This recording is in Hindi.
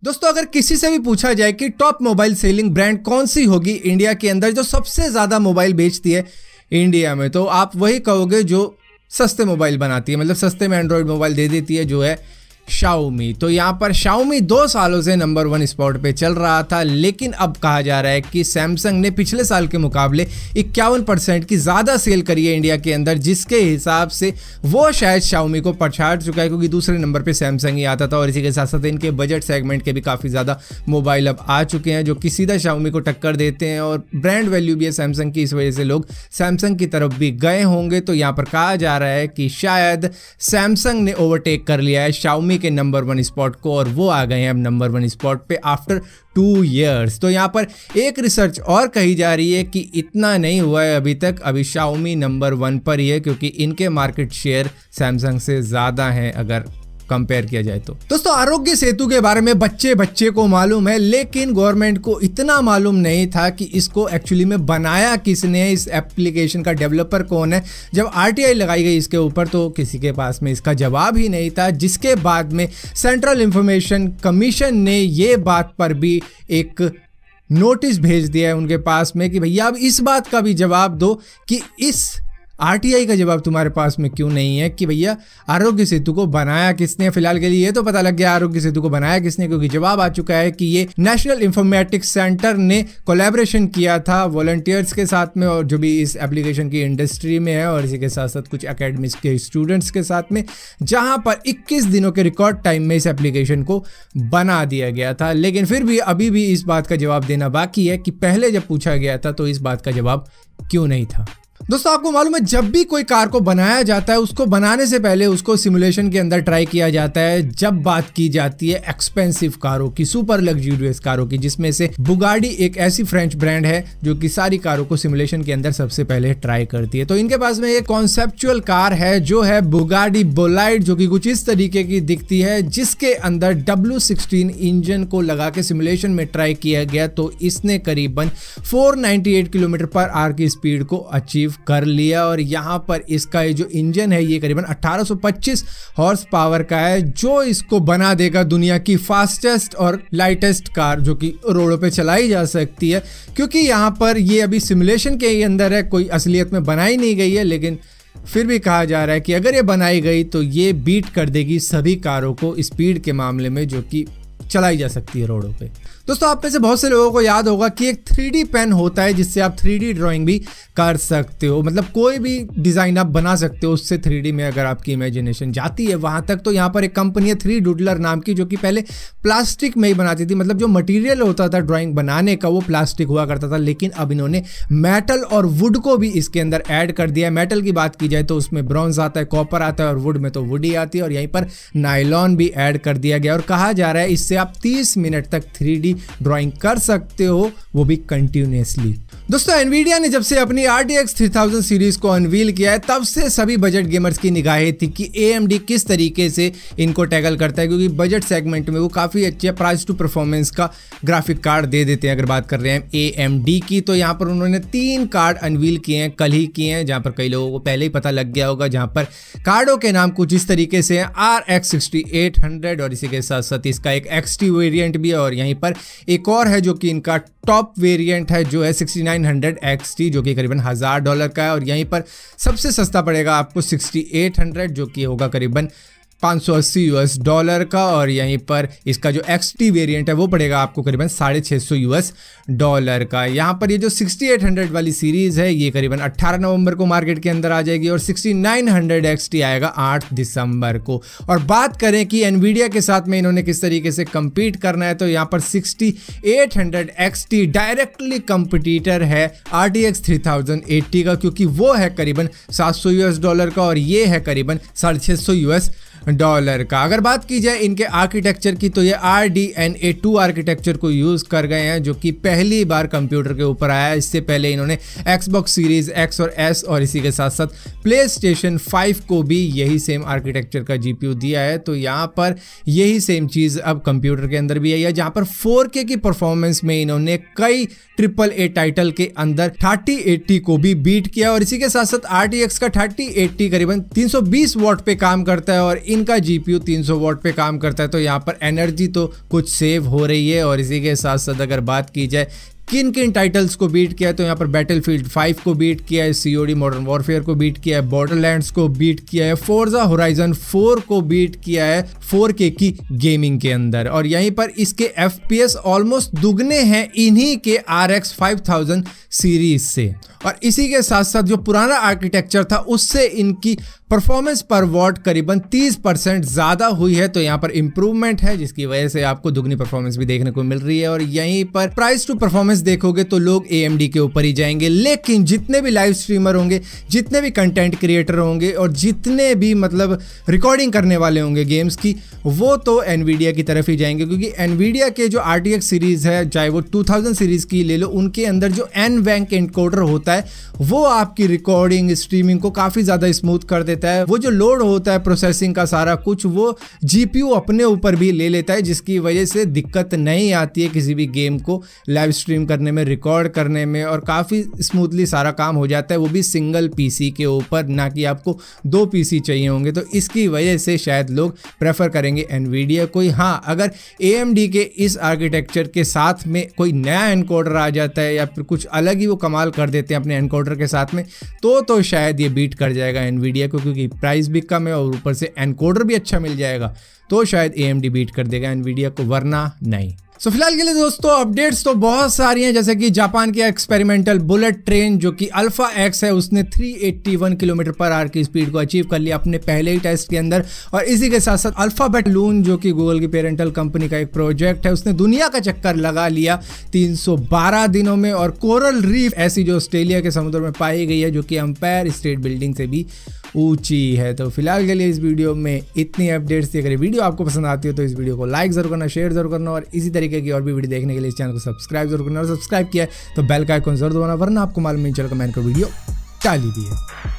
दोस्तों अगर किसी से भी पूछा जाए कि टॉप मोबाइल सेलिंग ब्रांड कौन सी होगी इंडिया के अंदर जो सबसे ज़्यादा मोबाइल बेचती है इंडिया में, तो आप वही कहोगे जो सस्ते मोबाइल बनाती है, मतलब सस्ते में एंड्रॉयड मोबाइल दे देती है, जो है Xiaomi। तो यहाँ पर Xiaomi 2 सालों से नंबर 1 स्पॉट पे चल रहा था, लेकिन अब कहा जा रहा है कि सैमसंग ने पिछले साल के मुकाबले 51% की ज़्यादा सेल करी है इंडिया के अंदर, जिसके हिसाब से वो शायद Xiaomi को पछाड़ चुका है, क्योंकि दूसरे नंबर पे सैमसंग ही आता था। और इसी के साथ साथ इनके बजट सेगमेंट के भी काफ़ी ज़्यादा मोबाइल अब आ चुके हैं जो कि सीधा Xiaomi को टक्कर देते हैं, और ब्रांड वैल्यू भी है सैमसंग की, इस वजह से लोग सैमसंग की तरफ भी गए होंगे। तो यहाँ पर कहा जा रहा है कि शायद सैमसंग ने ओवरटेक कर लिया है Xiaomi के नंबर 1 स्पॉट को, और वो आ गए हैं अब नंबर 1 स्पॉट पे आफ्टर 2 years। तो यहाँ पर एक रिसर्च और कही जा रही है कि इतना नहीं हुआ है अभी तक, अभी Xiaomi नंबर 1 पर ही है, क्योंकि इनके मार्केट शेयर सैमसंग से ज़्यादा हैं अगर कंपेयर किया जाए तो। दोस्तों आरोग्य सेतु के बारे में बच्चे को मालूम है, लेकिन गवर्नमेंट को इतना मालूम नहीं था कि इसको एक्चुअली में बनाया किसने, इस एप्लीकेशन का डेवलपर कौन है। जब RTI लगाई गई इसके ऊपर तो किसी के पास में इसका जवाब ही नहीं था, जिसके बाद में सेंट्रल इंफॉर्मेशन कमीशन ने ये बात पर भी एक नोटिस भेज दिया है उनके पास में कि भैया अब इस बात का भी जवाब दो कि इस RTI का जवाब तुम्हारे पास में क्यों नहीं है कि भैया आरोग्य सेतु को बनाया किसने। फिलहाल के लिए ये तो पता लग गया आरोग्य सेतु को बनाया किसने, क्योंकि जवाब आ चुका है कि ये नेशनल इंफॉर्मेटिक्स सेंटर ने कोलैबोरेशन किया था वॉलंटियर्स के साथ में, और जो भी इस एप्लीकेशन की इंडस्ट्री में है, और इसी के साथ साथ कुछ एकेडमिक्स के स्टूडेंट्स के साथ में, जहां पर 21 दिनों के रिकॉर्ड टाइम में इस एप्लीकेशन को बना दिया गया था। लेकिन फिर भी अभी भी इस बात का जवाब देना बाकी है कि पहले जब पूछा गया था तो इस बात का जवाब क्यों नहीं था। दोस्तों आपको मालूम है जब भी कोई कार को बनाया जाता है उसको बनाने से पहले उसको सिमुलेशन के अंदर ट्राई किया जाता है। जब बात की जाती है एक्सपेंसिव कारों की, सुपर लग्जूरियस कारों की, जिसमें से बुगाडी एक ऐसी फ्रेंच ब्रांड है जो कि सारी कारों को सिमुलेशन के अंदर सबसे पहले ट्राई करती है। तो इनके पास में एक कॉन्सेप्चुअल कार है जो है बुगाडी बोलाइड, जो कि कुछ इस तरीके की दिखती है, जिसके अंदर W16 इंजन को लगा के सिमुलेशन में ट्राई किया गया। तो इसने करीबन 498 किलोमीटर पर आवर की स्पीड को अचीव कर लिया, और यहाँ पर इसका जो इंजन है ये करीबन 1825 हॉर्स पावर का है, जो इसको बना देगा दुनिया की फास्टेस्ट और लाइटेस्ट कार जो कि रोडों पे चलाई जा सकती है। क्योंकि यहाँ पर ये अभी सिमुलेशन के अंदर है, कोई असलियत में बनाई नहीं गई है, लेकिन फिर भी कहा जा रहा है कि अगर ये बनाई गई तो ये बीट कर देगी सभी कारों को स्पीड के मामले में जो कि चलाई जा सकती है रोडों पे। दोस्तों आप में से बहुत से लोगों को याद होगा कि एक 3D पेन होता है जिससे आप 3D ड्राइंग भी कर सकते हो, मतलब कोई भी डिज़ाइन आप बना सकते हो उससे 3D में, अगर आपकी इमेजिनेशन जाती है वहाँ तक। तो यहाँ पर एक कंपनी है 3 डूडलर नाम की, जो कि पहले प्लास्टिक में ही बनाती थी, मतलब जो मटीरियल होता था ड्राइंग बनाने का वो प्लास्टिक हुआ करता था, लेकिन अब इन्होंने मेटल और वुड को भी इसके अंदर ऐड कर दिया है। मेटल की बात की जाए तो उसमें ब्रॉन्ज आता है, कॉपर आता है, और वुड में तो वुड ही आती है, और यहीं पर नायलॉन भी ऐड कर दिया गया। और कहा जा रहा है इससे आप 30 मिनट तक 3D ड्राइंग कर सकते हो, वो भी कंटिन्यूअसली। दोस्तों एनवीडिया ने जब से अपनी RTX 3000 सीरीज को अनवील किया है तब से सभी बजट गेमर्स की निगाहें थी कि AMD किस तरीके से इनको टैकल करता है, क्योंकि बजट सेगमेंट में वो काफ़ी अच्छे प्राइस टू परफॉर्मेंस का ग्राफिक कार्ड दे देते हैं। अगर बात कर रहे हैं AMD की, तो यहाँ पर उन्होंने 3 कार्ड अनवील किए हैं, कल ही किए हैं, जहाँ पर कई लोगों को पहले ही पता लग गया होगा, जहाँ पर कार्डों के नाम कुछ इस तरीके से हैं RX 6800, और इसी के साथ साथ इसका एक XT वेरिएंट भी है, और यहीं पर एक और है जो कि इनका टॉप वेरिएंट है जो है 6900 XT, जो कि करीबन $1000 का है, और यहीं पर सबसे सस्ता पड़ेगा आपको 6800 जो कि होगा करीबन $580 का, और यहीं पर इसका जो XT वेरिएंट है वो पड़ेगा आपको करीबन $650 का। यहाँ पर ये जो 6800 वाली सीरीज़ है ये करीबन 18 नवंबर को मार्केट के अंदर आ जाएगी, और 6900 XT आएगा 8 दिसंबर को। और बात करें कि एनवीडिया के साथ में इन्होंने किस तरीके से compete करना है, तो यहाँ पर 6800 XT डायरेक्टली कंपटीटर है RTX 3080 का, क्योंकि वो है करीबन $700 का, और ये है करीबन $650 का। अगर बात की जाए इनके आर्किटेक्चर की, तो ये RDNA 2 आर्किटेक्चर को यूज़ कर गए हैं, जो कि पहली बार कंप्यूटर के ऊपर आया है। इससे पहले इन्होंने Xbox सीरीज X और S और इसी के साथ साथ PlayStation 5 को भी यही सेम आर्किटेक्चर का GPU दिया है। तो यहाँ पर यही सेम चीज़ अब कंप्यूटर के अंदर भी आई है, जहाँ पर 4K की परफॉर्मेंस में इन्होंने कई AAA टाइटल के अंदर 3080 को भी बीट किया, और इसी के साथ साथ RTX का 3080 करीबन 320 वॉट पे काम करता है, और इनका जीपीयू 300 वॉट पे काम करता है, तो यहाँ पर एनर्जी तो कुछ सेव हो रही है। और इसी के साथ साथ अगर बात की जाए किन किन टाइटल्स को बीट किया है, तो यहाँ पर बैटलफील्ड 5 को बीट किया है, सीओडी मॉडर्न वॉरफेयर को बीट किया है, बॉर्डरलैंड्स को बीट किया है, फोर्जा होराइजन 4 को बीट किया है 4K की गेमिंग के अंदर। और यहीं पर इसके FPS ऑलमोस्ट दुगने हैं इन्हीं के RX 5000 सीरीज से। और इसी के साथ साथ जो पुराना आर्किटेक्चर था उससे इनकी परफॉर्मेंस पर वॉट करीबन 30% ज़्यादा हुई है, तो यहाँ पर इंप्रूवमेंट है जिसकी वजह से आपको दुगनी परफॉर्मेंस भी देखने को मिल रही है। और यहीं पर प्राइस टू परफॉर्मेंस देखोगे तो लोग AMD के ऊपर ही जाएंगे, लेकिन जितने भी लाइव स्ट्रीमर होंगे, जितने भी कंटेंट क्रिएटर होंगे और जितने भी मतलब रिकॉर्डिंग करने वाले होंगे गेम्स की, वो तो NVIDIA की तरफ ही जाएंगे, क्योंकि NVIDIA के जो RTX सीरीज है, चाहे वो 2000 सीरीज की ले लो, उनके अंदर जो NVENC एनकोडर होता है वो आपकी रिकॉर्डिंग स्ट्रीमिंग को काफ़ी ज़्यादा स्मूथ कर देता है। वो जो लोड होता है प्रोसेसिंग का सारा कुछ, वो GPU अपने ऊपर भी ले लेता है, जिसकी वजह से दिक्कत नहीं आती है किसी भी गेम को लाइव स्ट्रीम करने में, रिकॉर्ड करने में, और काफ़ी स्मूथली सारा काम हो जाता है, वो भी सिंगल PC के ऊपर, ना कि आपको 2 PC चाहिए होंगे। तो इसकी वजह से शायद लोग प्रेफर करेंगे NVIDIA को। हाँ, अगर AMD के इस आर्किटेक्चर के साथ में कोई नया एनकोडर आ जाता है या फिर कुछ अलग ही वो कमाल कर देते हैं अपने एनकोडर के साथ में, तो शायद ये बीट कर जाएगा NVIDIA को, क्योंकि प्राइस भी कम है और ऊपर से एनकोडर भी अच्छा मिल जाएगा, तो शायद AMD बीट कर देगा NVIDIA को, वरना नहीं। सो फिलहाल के लिए दोस्तों अपडेट्स तो बहुत सारी हैं, जैसे कि जापान की एक्सपेरिमेंटल बुलेट ट्रेन जो कि अल्फा एक्स है, उसने 381 km/h की स्पीड को अचीव कर लिया अपने पहले ही टेस्ट के अंदर। और इसी के साथ साथ अल्फाबेट लून जो कि गूगल की पेरेंटल कंपनी का एक प्रोजेक्ट है, उसने दुनिया का चक्कर लगा लिया 312 दिनों में। और कोरल रीफ ऐसी जो ऑस्ट्रेलिया के समुद्र में पाई गई है, जो कि एम्पायर स्टेट बिल्डिंग से भी ऊंची है। तो फिलहाल के लिए इस वीडियो में इतनी अपडेट्स थी। अगर वीडियो आपको पसंद आती हो तो इस वीडियो को लाइक जरूर करना, शेयर जरूर करना, और इसी तरीके की और भी वीडियो देखने के लिए इस चैनल को सब्सक्राइब जरूर करना। और सब्सक्राइब किया है तो बेल का आइकन जरूर दबाना, वरना आपको मालूम नहीं चलेगा मैंने को वीडियो डाली दी है।